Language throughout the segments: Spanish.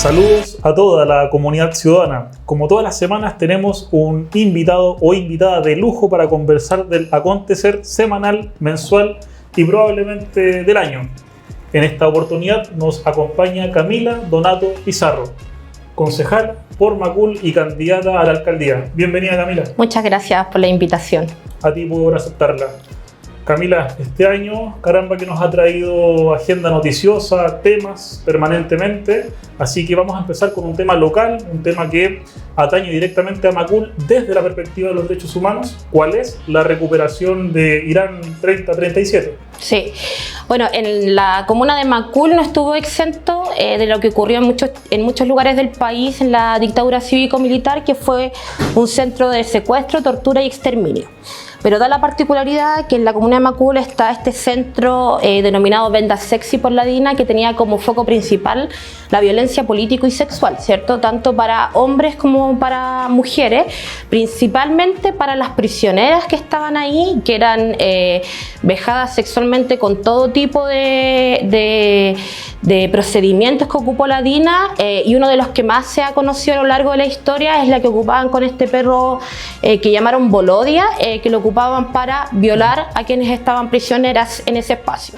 Saludos a toda la comunidad ciudadana. Como todas las semanas tenemos un invitado o invitada de lujo para conversar del acontecer semanal, mensual y probablemente del año. En esta oportunidad nos acompaña Camila Donato Pizarro, concejal por Macul y candidata a la alcaldía. Bienvenida, Camila. Muchas gracias por la invitación. A ti por aceptarla. Camila, este año, caramba, que nos ha traído agenda noticiosa, temas permanentemente, así que vamos a empezar con un tema local, un tema que atañe directamente a Macul desde la perspectiva de los derechos humanos. ¿Cuál es la recuperación de Irán 3037? Sí, bueno, en la comuna de Macul no estuvo exento de lo que ocurrió en muchos lugares del país en la dictadura cívico-militar, que fue un centro de secuestro, tortura y exterminio. Pero da la particularidad que en la comuna de Macul está este centro denominado Venda Sexy por la DINA, que tenía como foco principal la violencia político y sexual, ¿cierto? Tanto para hombres como para mujeres, principalmente para las prisioneras que estaban ahí, que eran vejadas sexualmente con todo tipo de procedimientos que ocupó la DINA, y uno de los que más se ha conocido a lo largo de la historia es la que ocupaban con este perro que llamaron Bolodia, que lo ocupaban para violar a quienes estaban prisioneras en ese espacio.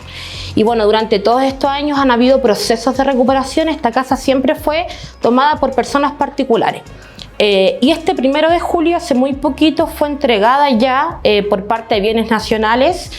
Y bueno, durante todos estos años han habido procesos de recuperación. Esta casa siempre fue tomada por personas particulares. Y este 1 de julio, hace muy poquito, fue entregada ya por parte de Bienes Nacionales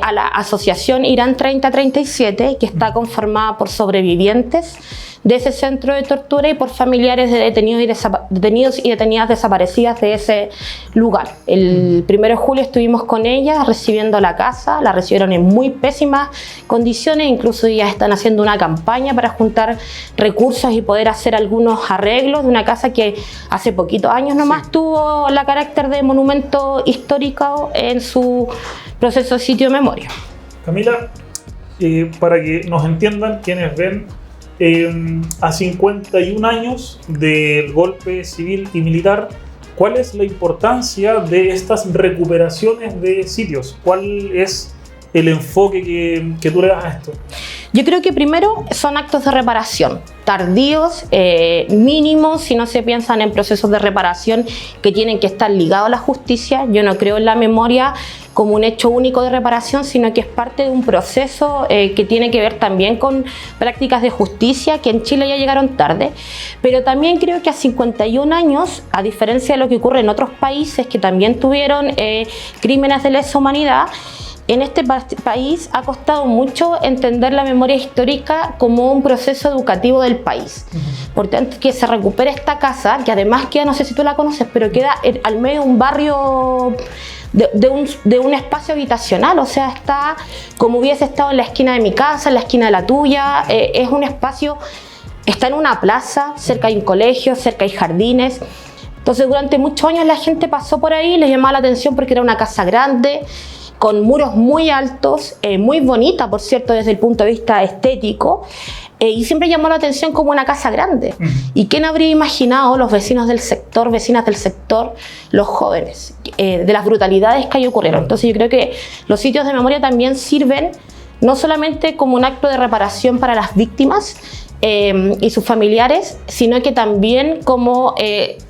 a la asociación Irán 3037, que está conformada por sobrevivientes de ese centro de tortura y por familiares de detenidos y detenidas desaparecidas de ese lugar. El 1 de julio estuvimos con ellas recibiendo la casa, la recibieron en muy pésimas condiciones, incluso ya están haciendo una campaña para juntar recursos y poder hacer algunos arreglos de una casa que hace poquitos años nomás tuvo la carácter de monumento histórico en su proceso de sitio de memoria. Camila, para que nos entiendan quienes ven, a 51 años del golpe civil y militar, ¿cuál es la importancia de estas recuperaciones de sitios? ¿Cuál es el enfoque que tú le das a esto? Yo creo que primero son actos de reparación, tardíos, mínimos, si no se piensan en procesos de reparación que tienen que estar ligados a la justicia. Yo no creo en la memoria como un hecho único de reparación, sino que es parte de un proceso que tiene que ver también con prácticas de justicia que en Chile ya llegaron tarde. Pero también creo que a 51 años, a diferencia de lo que ocurre en otros países que también tuvieron crímenes de lesa humanidad, en este país ha costado mucho entender la memoria histórica como un proceso educativo del país. Por tanto, que se recupere esta casa, que además queda, no sé si tú la conoces, pero queda al medio de un barrio, de un espacio habitacional, o sea, está como hubiese estado en la esquina de mi casa, en la esquina de la tuya. Es un espacio, está en una plaza, cerca hay un colegio, cerca hay jardines. Entonces, durante muchos años la gente pasó por ahí, les llamaba la atención porque era una casa grande, con muros muy altos, muy bonita, por cierto, desde el punto de vista estético, y siempre llamó la atención como una casa grande. ¿Y quién habría imaginado, los vecinos del sector, vecinas del sector, los jóvenes, de las brutalidades que ahí ocurrieron? Entonces yo creo que los sitios de memoria también sirven no solamente como un acto de reparación para las víctimas y sus familiares, sino que también como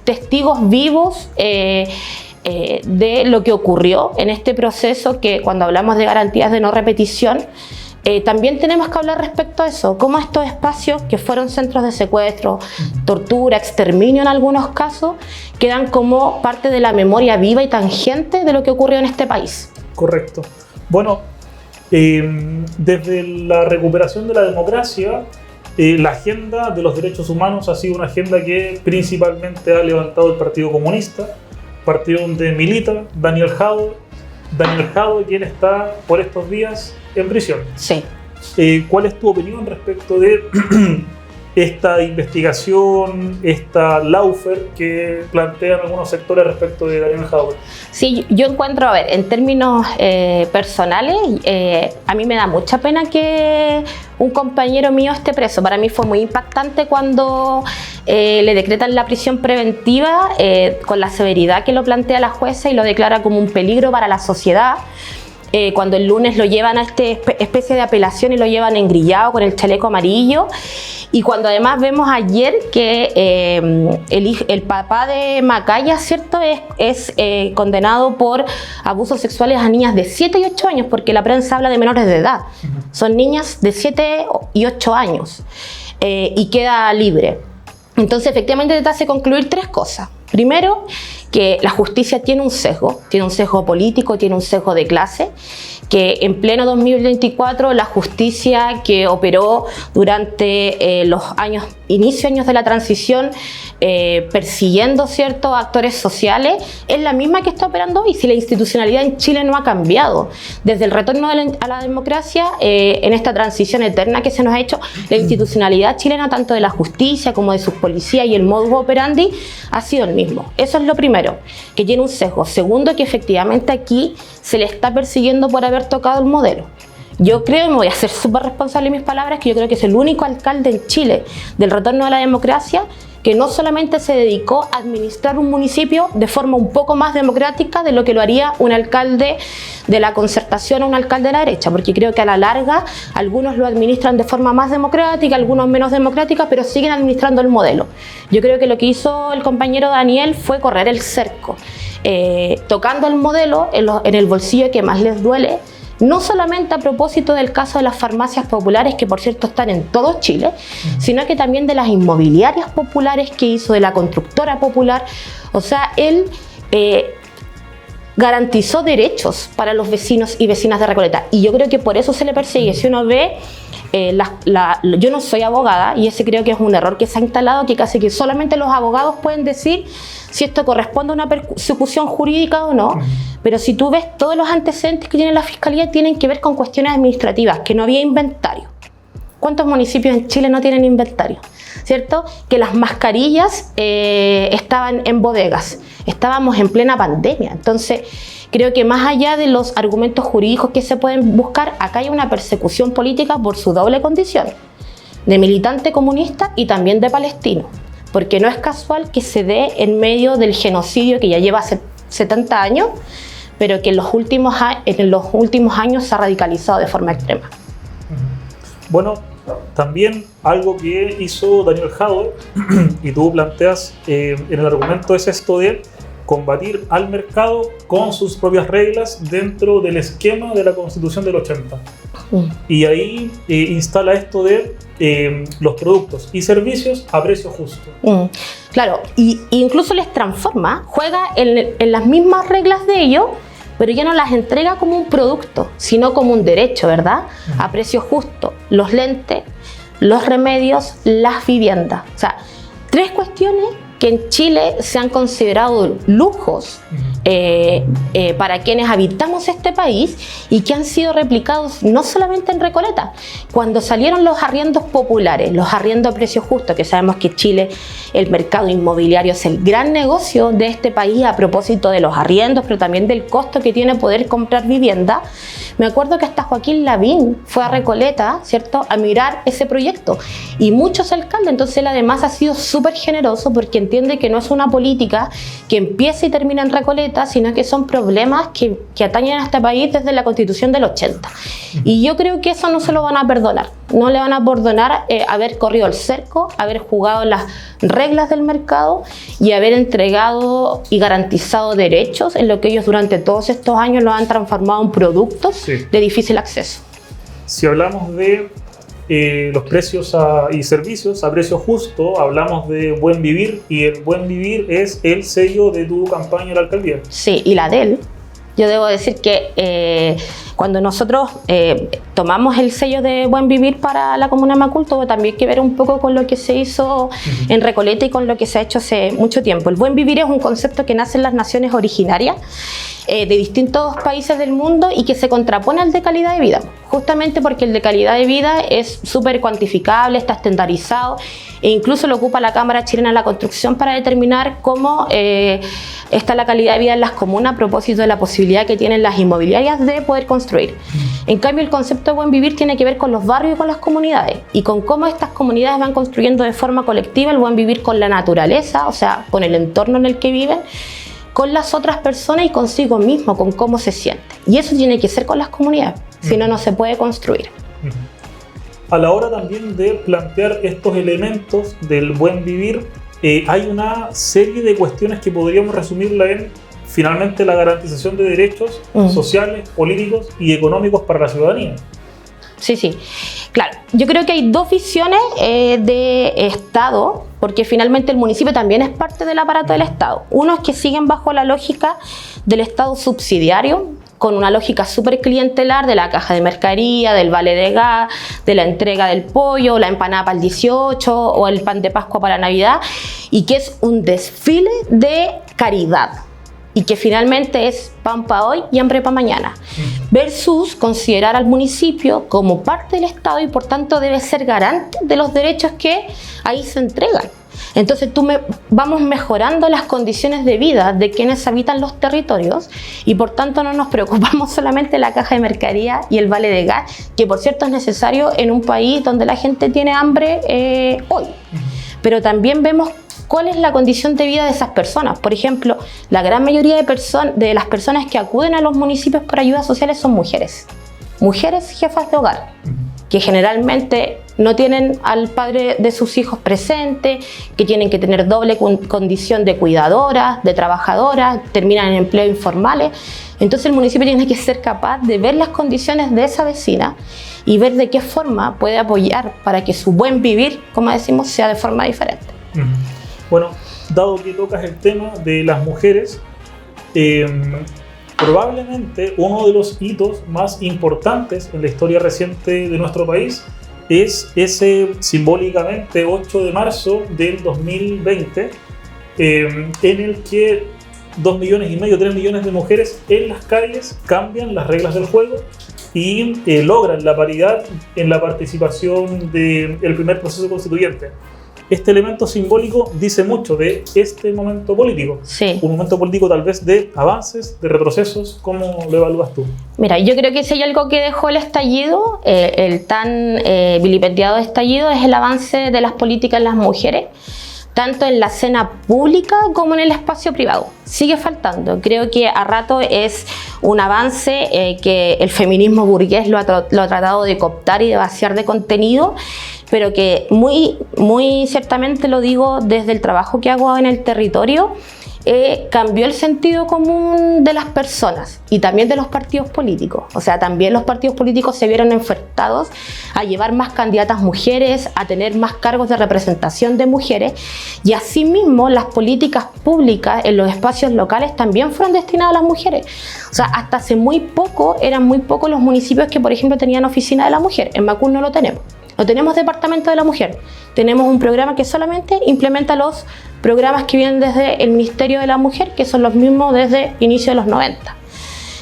testigos vivos de lo que ocurrió en este proceso, que cuando hablamos de garantías de no repetición, también tenemos que hablar respecto a eso, cómo estos espacios que fueron centros de secuestro, tortura, exterminio en algunos casos, quedan como parte de la memoria viva y tangente de lo que ocurrió en este país. Correcto. Bueno, desde la recuperación de la democracia, la agenda de los derechos humanos ha sido una agenda que principalmente ha levantado el Partido Comunista, partido donde milita Daniel Jadwe, quien está por estos días en prisión. Sí. ¿Cuál es tu opinión respecto de esta investigación, esta lawfare que plantean algunos sectores respecto de Daniel Jadwe? Sí, yo encuentro, a ver, en términos personales, a mí me da mucha pena que un compañero mío esté preso. Para mí fue muy impactante cuando le decretan la prisión preventiva con la severidad que lo plantea la jueza y lo declara como un peligro para la sociedad. cuando el lunes lo llevan a esta especie de apelación y lo llevan engrillado con el chaleco amarillo. Y cuando además vemos ayer que el papá de Macaya, ¿cierto?, es condenado por abusos sexuales a niñas de 7 y 8 años, porque la prensa habla de menores de edad. Son niñas de 7 y 8 años y queda libre. Entonces, efectivamente, te hace concluir 3 cosas. Primero, que la justicia tiene un sesgo político, tiene un sesgo de clase, que en pleno 2024 la justicia que operó durante los años de la transición, persiguiendo ciertos actores sociales, es la misma que está operando hoy. Si la institucionalidad en Chile no ha cambiado desde el retorno a la democracia, en esta transición eterna que se nos ha hecho, la institucionalidad chilena, tanto de la justicia como de sus policías y el modus operandi, ha sido el mismo. Eso es lo primero, que tiene un sesgo. Segundo, que efectivamente aquí se le está persiguiendo por haber tocado el modelo. Yo creo, me voy a ser súper responsable de mis palabras, que yo creo que es el único alcalde en Chile del retorno a la democracia que no solamente se dedicó a administrar un municipio de forma un poco más democrática de lo que lo haría un alcalde de la Concertación o un alcalde de la derecha, porque creo que a la larga algunos lo administran de forma más democrática, algunos menos democrática, pero siguen administrando el modelo. Yo creo que lo que hizo el compañero Daniel fue correr el cerco, tocando el modelo en el bolsillo que más les duele, no solamente a propósito del caso de las farmacias populares, que por cierto están en todo Chile, sino que también de las inmobiliarias populares que hizo, de la constructora popular. O sea, él garantizó derechos para los vecinos y vecinas de Recoleta, y yo creo que por eso se le persigue. Si uno ve, yo no soy abogada, y ese creo que es un error que se ha instalado, que casi que solamente los abogados pueden decir si esto corresponde a una persecución jurídica o no, pero si tú ves, todos los antecedentes que tiene la Fiscalía tienen que ver con cuestiones administrativas, que no había inventario. ¿Cuántos municipios en Chile no tienen inventario? ¿Cierto? Que las mascarillas estaban en bodegas. Estábamos en plena pandemia. Entonces, creo que más allá de los argumentos jurídicos que se pueden buscar, acá hay una persecución política por su doble condición, de militante comunista y también de palestino. Porque no es casual que se dé en medio del genocidio que ya lleva 70 años, pero que en los últimos años se ha radicalizado de forma extrema. Bueno, también algo que hizo Daniel Jadwe, y tú planteas en el argumento, es esto de combatir al mercado con sus propias reglas dentro del esquema de la Constitución del 80. Y ahí instala esto de los productos y servicios a precio justo. Claro, y incluso les transforma, juega en las mismas reglas de ellos, pero ya no las entrega como un producto, sino como un derecho, ¿verdad? A precio justo. Los lentes, los remedios, las viviendas. O sea, 3 cuestiones que en Chile se han considerado lujos para quienes habitamos este país y que han sido replicados no solamente en Recoleta. Cuando salieron los arriendos populares, los arriendos a precio justo, que sabemos que Chile, el mercado inmobiliario es el gran negocio de este país a propósito de los arriendos, pero también del costo que tiene poder comprar vivienda. Me acuerdo que hasta Joaquín Lavín fue a Recoleta, ¿cierto?, a mirar ese proyecto, y muchos alcaldes. Entonces él además ha sido súper generoso porque entiende que no es una política que empieza y termina en Recoleta, sino que son problemas que atañen a este país desde la Constitución del 80. Y yo creo que eso no se lo van a perdonar. No le van a perdonar haber corrido el cerco, haber jugado las reglas del mercado y haber entregado y garantizado derechos en lo que ellos durante todos estos años lo han transformado en productos de difícil acceso. Si hablamos de los precios y servicios a precio justo, hablamos de buen vivir, y el buen vivir es el sello de tu campaña a la alcaldía. Sí, y la de él. Yo debo decir que cuando nosotros tomamos el sello de Buen Vivir para la Comuna de Macul, tuvo también que ver un poco con lo que se hizo en Recoleta y con lo que se ha hecho hace mucho tiempo. El Buen Vivir es un concepto que nace en las naciones originarias de distintos países del mundo y que se contrapone al de calidad de vida, justamente porque el de calidad de vida es súper cuantificable, está estandarizado, e incluso lo ocupa la Cámara Chilena de la Construcción para determinar cómo está la calidad de vida en las comunas a propósito de la posibilidad que tienen las inmobiliarias de poder construir. En cambio, el concepto de Buen Vivir tiene que ver con los barrios y con las comunidades, y con cómo estas comunidades van construyendo de forma colectiva el buen vivir con la naturaleza, o sea, con el entorno en el que viven, con las otras personas y consigo mismo, con cómo se siente. Y eso tiene que ser con las comunidades, si no, no se puede construir. A la hora también de plantear estos elementos del buen vivir, hay una serie de cuestiones que podríamos resumirla en, finalmente, la garantización de derechos sociales, políticos y económicos para la ciudadanía. Sí, sí. Claro, yo creo que hay dos visiones de Estado, porque finalmente el municipio también es parte del aparato del Estado. Unos que siguen bajo la lógica del Estado subsidiario, con una lógica súper clientelar de la caja de mercadería, del vale de gas, de la entrega del pollo, la empanada para el 18 o el pan de Pascua para Navidad, y que es un desfile de caridad. Y que finalmente es pan para hoy y hambre para mañana, versus considerar al municipio como parte del Estado y por tanto debe ser garante de los derechos que ahí se entregan. Entonces vamos mejorando las condiciones de vida de quienes habitan los territorios y por tanto no nos preocupamos solamente de la caja de mercadería y el vale de gas, que por cierto es necesario en un país donde la gente tiene hambre hoy. Pero también vemos cuál es la condición de vida de esas personas. Por ejemplo, la gran mayoría de las personas que acuden a los municipios por ayudas sociales son mujeres. Mujeres jefas de hogar, que generalmente no tienen al padre de sus hijos presente, que tienen que tener doble condición de cuidadoras, de trabajadoras, terminan en empleos informales. Entonces el municipio tiene que ser capaz de ver las condiciones de esa vecina y ver de qué forma puede apoyar para que su buen vivir, como decimos, sea de forma diferente. Bueno, dado que tocas el tema de las mujeres, probablemente uno de los hitos más importantes en la historia reciente de nuestro país es ese simbólicamente 8 de marzo del 2020, en el que 2,5 millones, 3 millones de mujeres en las calles cambian las reglas del juego y logran la paridad en la participación del primer proceso constituyente. Este elemento simbólico dice mucho de este momento político. Sí. Un momento político tal vez de avances, de retrocesos. ¿Cómo lo evalúas tú? Mira, yo creo que si hay algo que dejó el estallido, el tan vilipendiado estallido, es el avance de las políticas en las mujeres, tanto en la escena pública como en el espacio privado. Sigue faltando. Creo que a rato es un avance que el feminismo burgués lo ha tratado de cooptar y de vaciar de contenido, pero que muy ciertamente, lo digo desde el trabajo que hago en el territorio, cambió el sentido común de las personas y también de los partidos políticos. O sea, también los partidos políticos se vieron enfrentados a llevar más candidatas mujeres, a tener más cargos de representación de mujeres, y asimismo las políticas públicas en los espacios locales también fueron destinadas a las mujeres. O sea, hasta hace muy poco eran muy pocos los municipios que, por ejemplo, tenían oficina de la mujer. En Macul no lo tenemos. No tenemos departamento de la mujer. Tenemos un programa que solamente implementa los programas que vienen desde el Ministerio de la Mujer, que son los mismos desde inicio de los 90.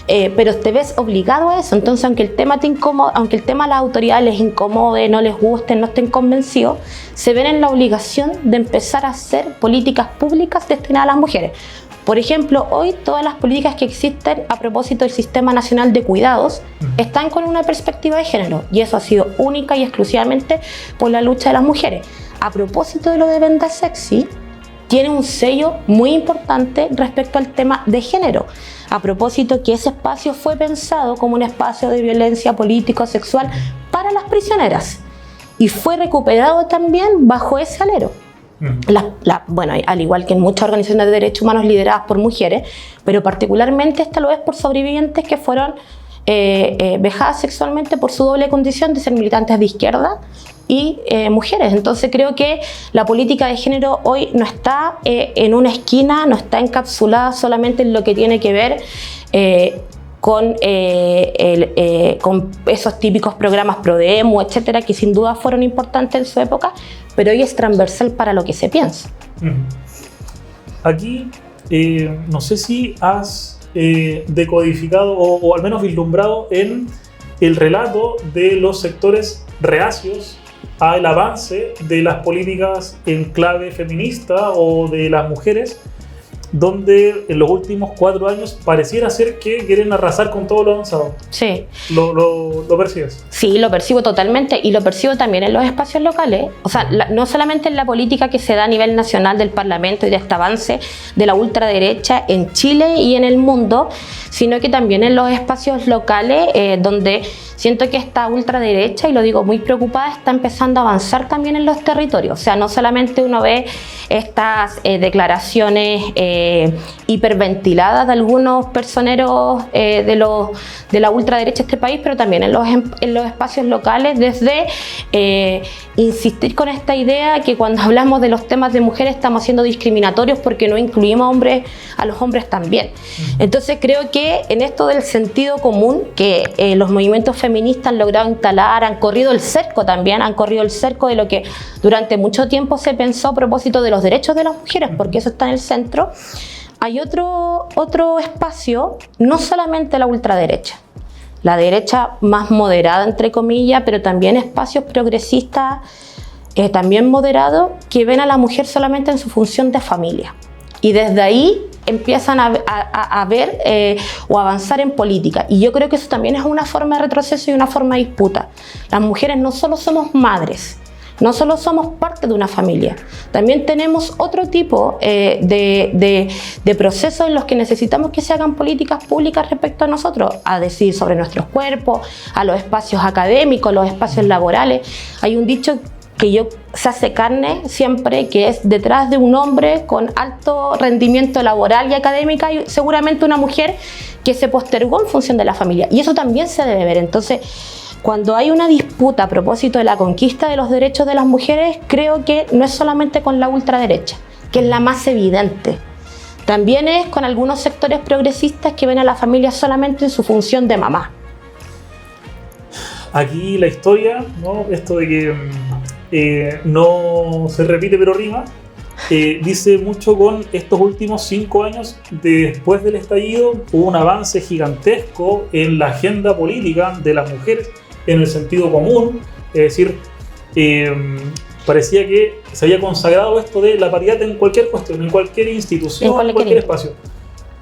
Pero te ves obligado a eso. Entonces, aunque el tema te incomoda, aunque el tema a las autoridades les incomode, no les guste, no estén convencidos, se ven en la obligación de empezar a hacer políticas públicas destinadas a las mujeres. Por ejemplo, hoy todas las políticas que existen a propósito del Sistema Nacional de Cuidados están con una perspectiva de género, y eso ha sido única y exclusivamente por la lucha de las mujeres. A propósito de lo de Venda Sexy, tiene un sello muy importante respecto al tema de género. A propósito que ese espacio fue pensado como un espacio de violencia político-sexual para las prisioneras y fue recuperado también bajo ese alero. Bueno, al igual que en muchas organizaciones de derechos humanos lideradas por mujeres, pero particularmente esta lo es por sobrevivientes que fueron vejadas sexualmente por su doble condición de ser militantes de izquierda y mujeres. Entonces creo que la política de género hoy no está en una esquina, no está encapsulada solamente en lo que tiene que ver con esos típicos programas Prodemu, etcétera, que sin duda fueron importantes en su época, pero hoy es transversal para lo que se piensa. Aquí, no sé si has decodificado o al menos vislumbrado en el relato de los sectores reacios al avance de las políticas en clave feminista o de las mujeres, donde en los últimos 4 años pareciera ser que quieren arrasar con todo lo avanzado. Sí. ¿Lo percibes? Sí, lo percibo totalmente y lo percibo también en los espacios locales. O sea, no solamente en la política que se da a nivel nacional del Parlamento y de este avance de la ultraderecha en Chile y en el mundo, sino que también en los espacios locales donde siento que esta ultraderecha, y lo digo muy preocupada, está empezando a avanzar también en los territorios. O sea, no solamente uno ve estas declaraciones hiperventiladas de algunos personeros de la ultraderecha de este país, pero también en los espacios locales, desde insistir con esta idea que cuando hablamos de los temas de mujeres estamos siendo discriminatorios porque no incluimos a los hombres también. Entonces creo que en esto del sentido común que los movimientos feministas han logrado instalar, han corrido el cerco también, han corrido el cerco de lo que durante mucho tiempo se pensó a propósito de los derechos de las mujeres, porque eso está en el centro. Hay otro espacio, no solamente la ultraderecha, la derecha más moderada, entre comillas, pero también espacios progresistas, también moderados, que ven a la mujer solamente en su función de familia. Y desde ahí empiezan a ver o avanzar en política. Y yo creo que eso también es una forma de retroceso y una forma de disputa. Las mujeres no solo somos madres, no solo somos parte de una familia, también tenemos otro tipo de procesos en los que necesitamos que se hagan políticas públicas respecto a nosotros, a decir sobre nuestros cuerpos, a los espacios académicos, los espacios laborales. Hay un dicho que se hace carne siempre, que es: detrás de un hombre con alto rendimiento laboral y académica hay seguramente una mujer que se postergó en función de la familia, y eso también se debe ver. Entonces, cuando hay una disputa a propósito de la conquista de los derechos de las mujeres, creo que no es solamente con la ultraderecha, que es la más evidente. También es con algunos sectores progresistas que ven a la familia solamente en su función de mamá. Aquí la historia, ¿no? Esto de que no se repite pero rima, dice mucho con estos últimos 5 años. Después del estallido hubo un avance gigantesco en la agenda política de las mujeres en el sentido común, es decir, parecía que se había consagrado esto de la paridad en cualquier cuestión, en cualquier institución, en cualquier espacio.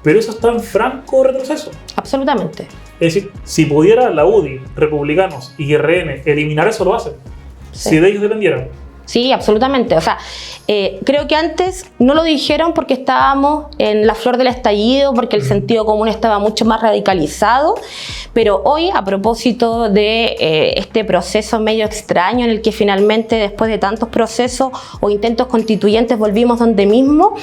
Pero eso está en franco retroceso. Absolutamente. Es decir, si pudiera la UDI, republicanos y RN eliminar eso, lo hacen. Sí. Si de ellos dependieran. Sí, absolutamente. O sea, creo que antes no lo dijeron porque estábamos en la flor del estallido, porque el sentido común estaba mucho más radicalizado, pero hoy, a propósito de este proceso medio extraño en el que finalmente, después de tantos procesos o intentos constituyentes, volvimos donde mismo,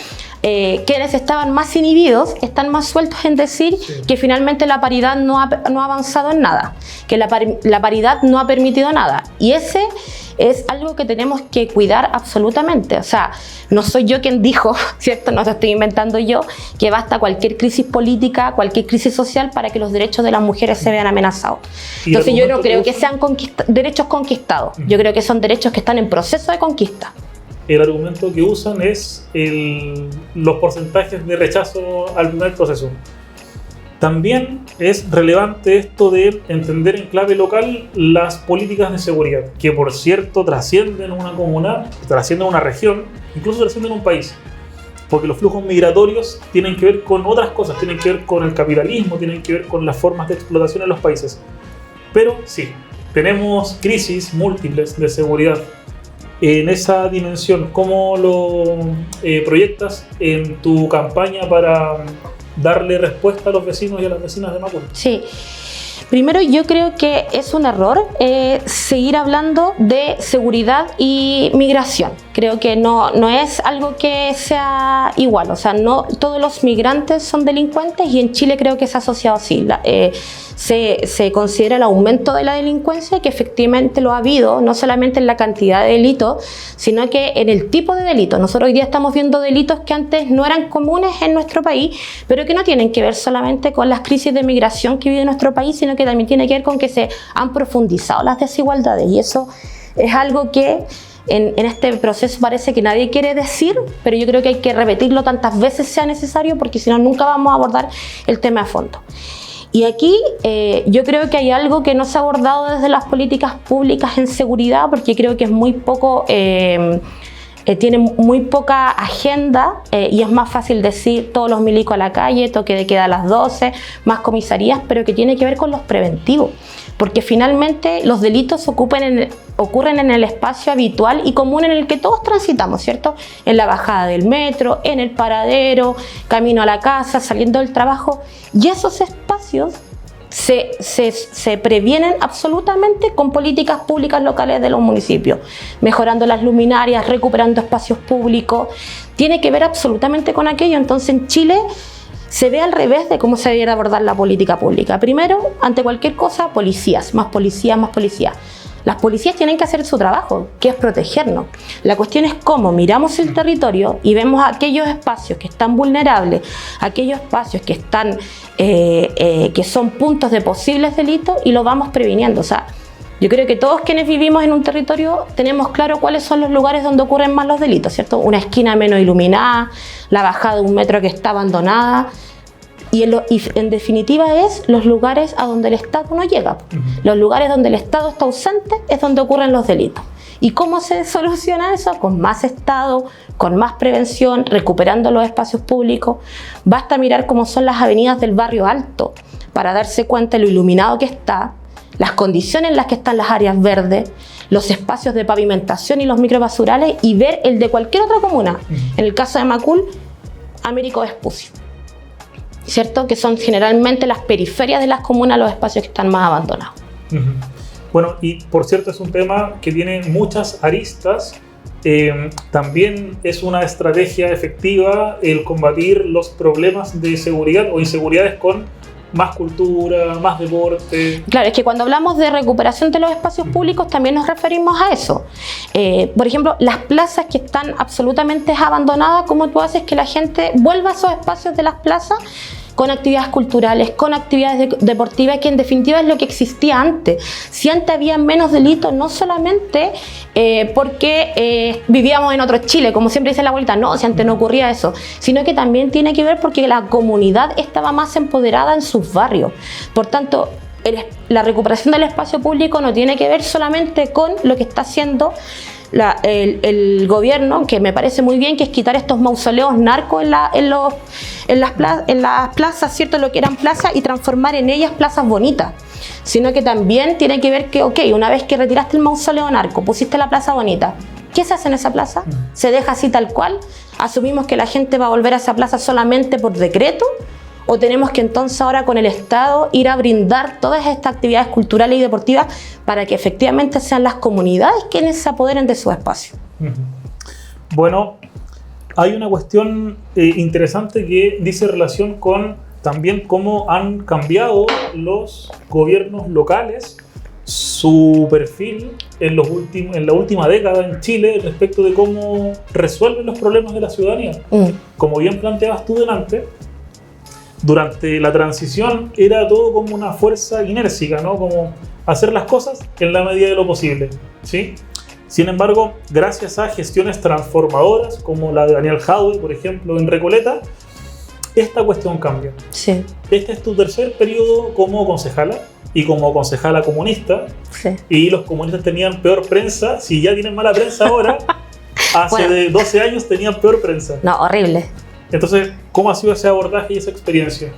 quienes estaban más inhibidos están más sueltos en decir que finalmente la paridad no ha avanzado en nada, que la paridad no ha permitido nada, y ese es algo que tenemos que cuidar absolutamente. O sea, no soy yo quien dijo, ¿cierto? No lo estoy inventando yo, que basta cualquier crisis política, cualquier crisis social para que los derechos de las mujeres se vean amenazados. Entonces yo no creo que sean derechos conquistados, yo creo que son derechos que están en proceso de conquista. El argumento que usan es los porcentajes de rechazo al primer proceso. También es relevante esto de entender en clave local las políticas de seguridad, que por cierto trascienden una comuna, trascienden una región, incluso trascienden un país, porque los flujos migratorios tienen que ver con otras cosas, tienen que ver con el capitalismo, tienen que ver con las formas de explotación en los países. Pero sí, tenemos crisis múltiples de seguridad. En esa dimensión, ¿cómo lo proyectas en tu campaña para darle respuesta a los vecinos y a las vecinas de Macul? Sí. Primero, yo creo que es un error seguir hablando de seguridad y migración. Creo que no es algo que sea igual. O sea, no todos los migrantes son delincuentes, y en Chile creo que se ha asociado así. Se considera el aumento de la delincuencia, que efectivamente lo ha habido, no solamente en la cantidad de delitos, sino que en el tipo de delitos. Nosotros hoy día estamos viendo delitos que antes no eran comunes en nuestro país, pero que no tienen que ver solamente con las crisis de migración que vive nuestro país, sino que también tiene que ver con que se han profundizado las desigualdades, y eso es algo que en este proceso parece que nadie quiere decir, pero yo creo que hay que repetirlo tantas veces sea necesario, porque si no nunca vamos a abordar el tema a fondo. Y aquí yo creo que hay algo que no se ha abordado desde las políticas públicas en seguridad, porque creo que es muy poco tiene muy poca agenda y es más fácil decir todos los milicos a la calle, toque de queda a las 12, más comisarías, pero que tiene que ver con los preventivos, porque finalmente los delitos ocurren en el espacio habitual y común en el que todos transitamos, ¿cierto? En la bajada del metro, en el paradero, camino a la casa, saliendo del trabajo, y esos espacios se previenen absolutamente con políticas públicas locales de los municipios, mejorando las luminarias, recuperando espacios públicos. Tiene que ver absolutamente con aquello. Entonces en Chile se ve al revés de cómo se debería abordar la política pública. Primero, ante cualquier cosa, policías, más policías, más policías. Las policías tienen que hacer su trabajo, que es protegernos. La cuestión es cómo miramos el territorio y vemos aquellos espacios que están vulnerables, aquellos espacios que están, que son puntos de posibles delitos y lo vamos previniendo. O sea, yo creo que todos quienes vivimos en un territorio tenemos claro cuáles son los lugares donde ocurren más los delitos, ¿cierto? Una esquina menos iluminada, la bajada de un metro que está abandonada. Y en definitiva es los lugares a donde el Estado no llega. Los lugares donde el Estado está ausente es donde ocurren los delitos. ¿Y cómo se soluciona eso? Con más Estado, con más prevención, recuperando los espacios públicos. Basta mirar cómo son las avenidas del barrio alto para darse cuenta de lo iluminado que está, las condiciones en las que están las áreas verdes, los espacios de pavimentación y los microbasurales, y ver el de cualquier otra comuna. En el caso de Macul, Américo Vespucio, ¿cierto? Que son generalmente las periferias de las comunas, los espacios que están más abandonados. Bueno, y por cierto es un tema que tiene muchas aristas. También es una estrategia efectiva el combatir los problemas de seguridad o inseguridades con más cultura, más deporte. Claro, es que cuando hablamos de recuperación de los espacios públicos también nos referimos a eso. Por ejemplo, las plazas que están absolutamente abandonadas, ¿cómo tú haces que la gente vuelva a esos espacios de las plazas? Con actividades culturales, con actividades deportivas, que en definitiva es lo que existía antes. Si antes había menos delitos, no solamente porque vivíamos en otro Chile, como siempre dice la abuelita, no, si antes no ocurría eso, sino que también tiene que ver porque la comunidad estaba más empoderada en sus barrios. Por tanto, la recuperación del espacio público no tiene que ver solamente con lo que está haciendo el gobierno, que me parece muy bien, que es quitar estos mausoleos narcos en las plazas, ¿cierto? Lo que eran plazas, y transformar en ellas plazas bonitas, sino que también tiene que ver que, ok, una vez que retiraste el mausoleo narco, pusiste la plaza bonita, ¿qué se hace en esa plaza? ¿Se deja así tal cual? ¿Asumimos que la gente va a volver a esa plaza solamente por decreto? ¿O tenemos que entonces ahora con el Estado ir a brindar todas estas actividades culturales y deportivas para que efectivamente sean las comunidades quienes se apoderen de su espacio? Bueno, hay una cuestión interesante que dice relación con también cómo han cambiado los gobiernos locales su perfil en la última década en Chile respecto de cómo resuelven los problemas de la ciudadanía. Como bien planteabas tú delante, durante la transición era todo como una fuerza inércica, ¿no? Como hacer las cosas en la medida de lo posible, ¿sí? Sin embargo, gracias a gestiones transformadoras como la de Daniel Jadwe, por ejemplo, en Recoleta, esta cuestión cambia. Sí. Este es tu tercer periodo como concejala y como concejala comunista. Sí. Y los comunistas tenían peor prensa. Si ya tienen mala prensa ahora, hace de 12 años tenían peor prensa. No, horrible. Entonces, ¿cómo ha sido ese abordaje y esa experiencia?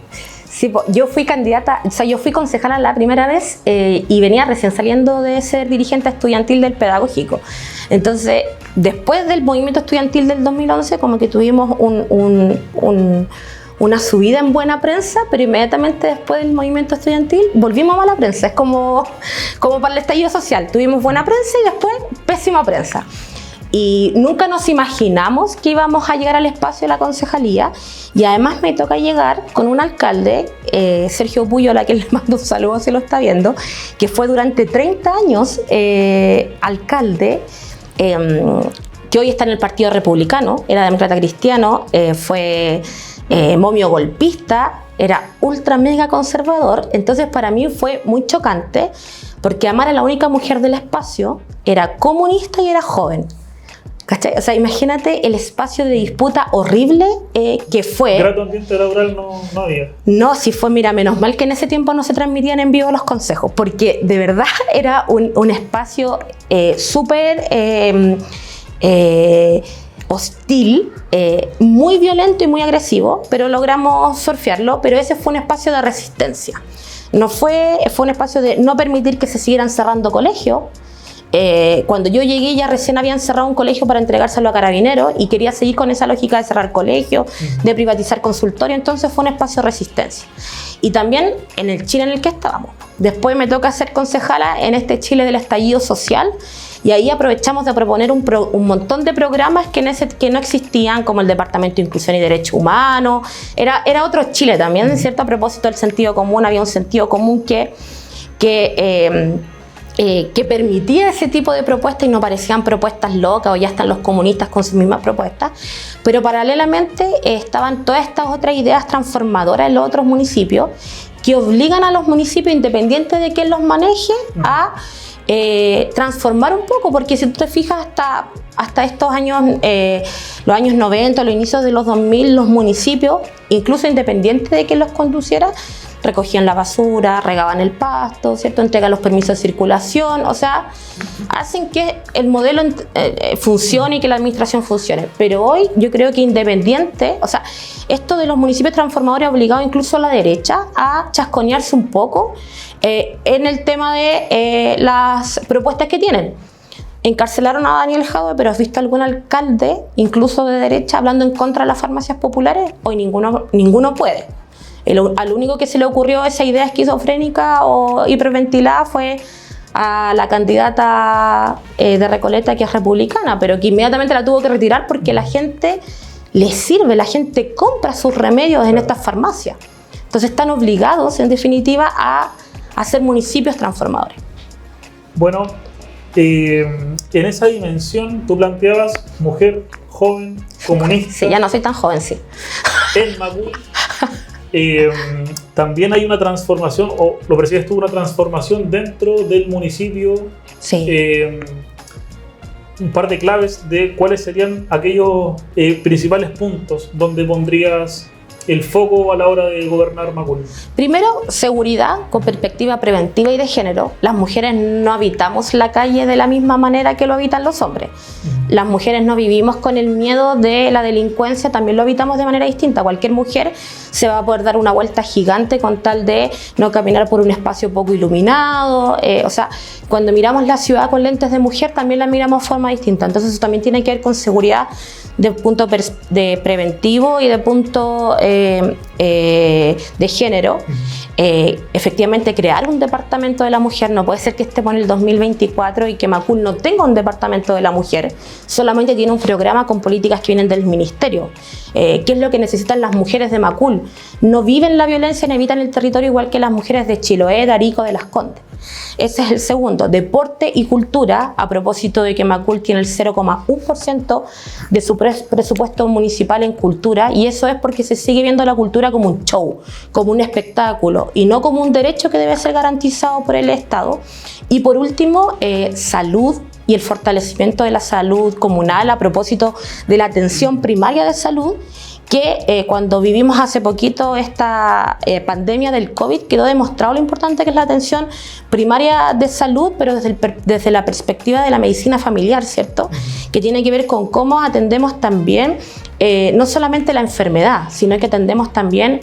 Sí, yo fui candidata, o sea, yo fui concejala la primera vez y venía recién saliendo de ser dirigente estudiantil del pedagógico. Entonces, después del movimiento estudiantil del 2011, como que tuvimos una subida en buena prensa, pero inmediatamente después del movimiento estudiantil volvimos a mala prensa. Es como para el estallido social. Tuvimos buena prensa y después pésima prensa. Y nunca nos imaginamos que íbamos a llegar al espacio de la concejalía, y además me toca llegar con un alcalde, Sergio Puyola, que le mando un saludo si lo está viendo, que fue durante 30 años alcalde, que hoy está en el Partido Republicano, era demócrata cristiano, fue momio golpista, era ultra mega conservador. Entonces para mí fue muy chocante, porque Amara, la única mujer del espacio, era comunista y era joven. ¿Cachai? O sea, imagínate el espacio de disputa horrible que fue. Grato ambiente laboral no había. No, sí fue, mira, menos mal que en ese tiempo no se transmitían en vivo los consejos, porque de verdad era un espacio súper hostil, muy violento y muy agresivo, pero logramos surfearlo, pero ese fue un espacio de resistencia. Fue un espacio de no permitir que se siguieran cerrando colegios. Cuando yo llegué ya recién habían cerrado un colegio para entregárselo a Carabineros y quería seguir con esa lógica de cerrar colegios, de privatizar consultorios, entonces fue un espacio de resistencia. Y también en el Chile en el que estábamos. Después me toca ser concejala en este Chile del estallido social y ahí aprovechamos de proponer un montón de programas que no existían, como el Departamento de Inclusión y Derechos Humanos. Era otro Chile también, ¿cierto? A propósito del sentido común, había un sentido común que permitía ese tipo de propuestas y no parecían propuestas locas o ya están los comunistas con sus mismas propuestas, pero paralelamente estaban todas estas otras ideas transformadoras en los otros municipios que obligan a los municipios, independientes de quién los maneje, a transformar un poco, porque si tú te fijas hasta estos años, los años 90, los inicios de los 2000, los municipios, incluso independientes de quién los conduciera, recogían la basura, regaban el pasto, ¿cierto? Entregan los permisos de circulación, o sea, hacen que el modelo funcione y que la administración funcione. Pero hoy yo creo que independiente, o sea, esto de los municipios transformadores ha obligado incluso a la derecha a chasconearse un poco en el tema de las propuestas que tienen. Encarcelaron a Daniel Jadwe, pero ¿has visto algún alcalde, incluso de derecha, hablando en contra de las farmacias populares? Hoy ninguno puede. Al único que se le ocurrió esa idea esquizofrénica o hiperventilada fue a la candidata de Recoleta, que es republicana, pero que inmediatamente la tuvo que retirar porque la gente le sirve, la gente compra sus remedios en estas farmacias. Entonces están obligados, en definitiva, a hacer municipios transformadores. Bueno, en esa dimensión tú planteabas mujer, joven, comunista. Sí, ya no soy tan joven, sí. En Macul. También hay una transformación, o lo percibes tú, una transformación dentro del municipio. Sí. Un par de claves de cuáles serían aquellos principales puntos donde pondrías el foco a la hora de gobernar Macul. Primero, seguridad con perspectiva preventiva y de género. Las mujeres no habitamos la calle de la misma manera que lo habitan los hombres. Las mujeres no vivimos con el miedo de la delincuencia, también lo habitamos de manera distinta. Cualquier mujer se va a poder dar una vuelta gigante con tal de no caminar por un espacio poco iluminado. O sea, cuando miramos la ciudad con lentes de mujer, también la miramos de forma distinta. Entonces eso también tiene que ver con seguridad de punto de preventivo y de punto de género. Efectivamente, crear un departamento de la mujer no puede ser que estemos en el 2024 y que Macul no tenga un departamento de la mujer, solamente tiene un programa con políticas que vienen del ministerio. ¿Qué es lo que necesitan las mujeres de Macul? No viven la violencia ni habitan el territorio igual que las mujeres de Chiloé, de Arico, de Las Condes. Ese es el segundo. Deporte y cultura, a propósito de que Macul tiene el 0,1% de su presupuesto municipal en cultura, y eso es porque se sigue viendo la cultura como un show, como un espectáculo y no como un derecho que debe ser garantizado por el Estado. Y por último, salud y el fortalecimiento de la salud comunal a propósito de la atención primaria de salud, que cuando vivimos hace poquito esta pandemia del COVID quedó demostrado lo importante que es la atención primaria de salud, pero desde la perspectiva de la medicina familiar, ¿cierto? Que tiene que ver con cómo atendemos también no solamente la enfermedad, sino que atendemos también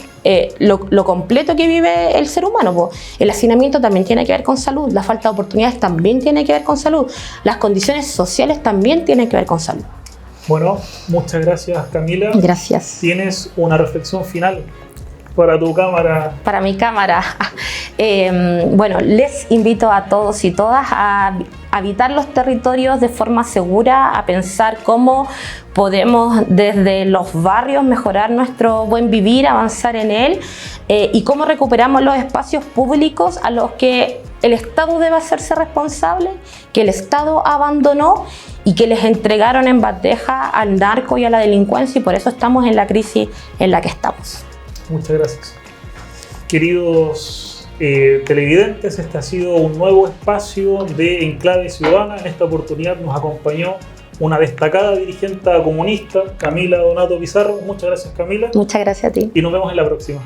lo completo que vive el ser humano, po. El hacinamiento también tiene que ver con salud, la falta de oportunidades también tiene que ver con salud, las condiciones sociales también tienen que ver con salud. Bueno, muchas gracias, Camila. Gracias. ¿Tienes una reflexión final para tu cámara? Para mi cámara. Bueno, les invito a todos y todas a habitar los territorios de forma segura, a pensar cómo podemos desde los barrios mejorar nuestro buen vivir, avanzar en él, y cómo recuperamos los espacios públicos a los que el Estado debe hacerse responsable, que el Estado abandonó y que les entregaron en bandeja al narco y a la delincuencia, y por eso estamos en la crisis en la que estamos. Muchas gracias. Queridos televidentes, este ha sido un nuevo espacio de Enclave Ciudadana. En esta oportunidad nos acompañó una destacada dirigente comunista, Camila Donato Pizarro. Muchas gracias, Camila. Muchas gracias a ti. Y nos vemos en la próxima.